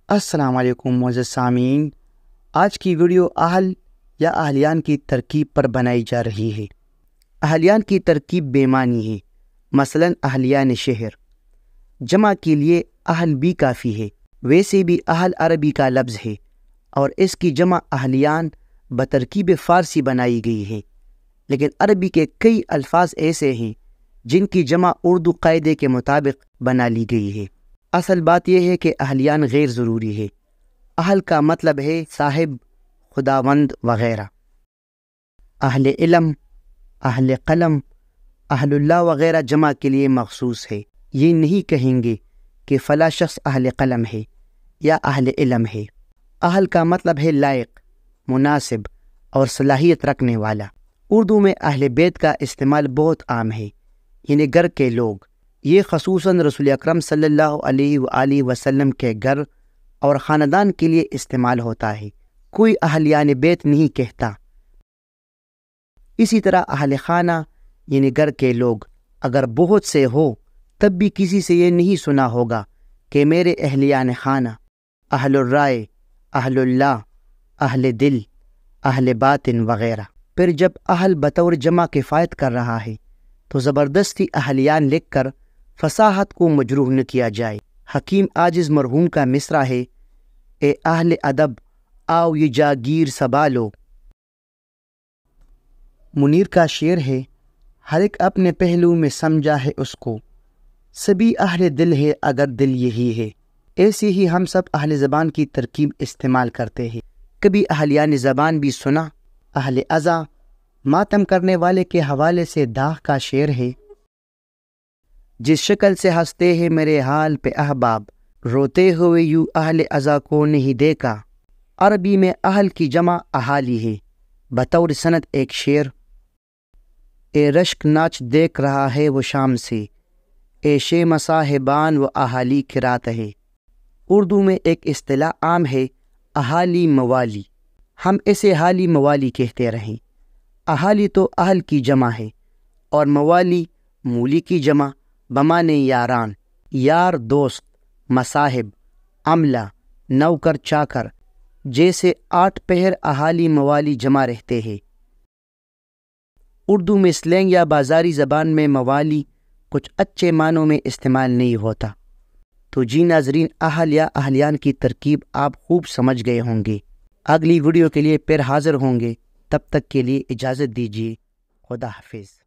السلام علیکم معزز سامعین، آج کی ویڈیو اہل یا اہلیان کی ترکیب پر بنائی جا رہی ہے۔ اہلیان کی ترکیب بے معنی ہے، مثلاً اہلیان شہر۔ جمع کے لیے اہل بھی کافی ہے۔ ویسے بھی اہل عربی کا لفظ ہے اور اس کی جمع اہلیان بترکیب فارسی بنائی گئی ہے، لیکن عربی کے کئی الفاظ ایسے ہیں جن کی جمع اردو قاعدے کے مطابق بنا لی گئی ہے۔ اصل بات یہ ہے کہ اہلیان غیر ضروری ہے۔ اہل کا مطلب ہے صاحب، خداوند وغیرہ۔ اہل علم، اہل قلم، اہل اللہ وغیرہ جمع کے لیے مخصوص ہے۔ یہ نہیں کہیں گے کہ فلاں شخص اہل قلم ہے یا اہل علم ہے۔ اہل کا مطلب ہے لائق، مناسب اور صلاحیت رکھنے والا۔ اردو میں اہل بیت کا استعمال بہت عام ہے، یعنی گھر کے لوگ۔ یہ خصوصاً رسول اکرم صلی اللہ علیہ وآلہ وسلم کے گھر اور خاندان کے لیے استعمال ہوتا ہے۔ کوئی اہلیان بیت نہیں کہتا۔ اسی طرح اہل خانہ یعنی گھر کے لوگ اگر بہت سے ہو تب بھی کسی سے یہ نہیں سنا ہوگا کہ میرے اہلیان خانہ۔ اہل الرائے، اہل اللہ، اہل دل، اہل باطن وغیرہ۔ پھر جب اہل بطور جمع کفایت کر رہا ہے تو زبردستی اہلیان لکھ کر فصاحت کو مجروح نہ کیا جائے۔ حکیم عاجز مرحوم کا مصرع ہے: اے اہل ادب آؤ یہ جاگیر سنبھالو۔ منیر کا شعر ہے: ہر ایک اپنے پہلو میں سمجھا ہے اس کو، سبھی اہل دل ہے اگر دل یہی ہے۔ ایسے ہی ہم سب اہل زبان کی ترکیب استعمال کرتے ہیں۔ کبھی اہلیان زبان بھی سنا۔ اہل عزا، ماتم کرنے والے کے حوالے سے داغ کا شعر ہے: جس شکل سے ہنستے ہیں میرے حال پہ احباب، روتے ہوئے یوں اہل عزا کو نہیں دیکھا۔ عربی میں اہل کی جمع اہالی ہے۔ بطور سند ایک شعر: اے رشک ناچ دیکھ رہا ہے وہ شام سے، اے شیمہ صاحبان و اہالی کی رات ہے۔ اردو میں ایک اصطلاح عام ہے: اہالی موالی۔ ہم اسے حالی موالی کہتے رہیں۔ اہالی تو اہل کی جمع ہے اور موالی مولی کی جمع بمانے یاران، یار دوست، مصاحب، عملہ، نوکر چاکر، جیسے 8 پہر اہالی موالی جمع رہتے ہیں۔ اردو میں سلینگ یا بازاری زبان میں موالی کچھ اچھے معنوں میں استعمال نہیں ہوتا۔ تو جی ناظرین، اہل یا اہلیان کی ترکیب آپ خوب سمجھ گئے ہوں گے۔ اگلی ویڈیو کے لیے پھر حاضر ہوں گے، تب تک کے لیے اجازت دیجیے۔ خدا حافظ۔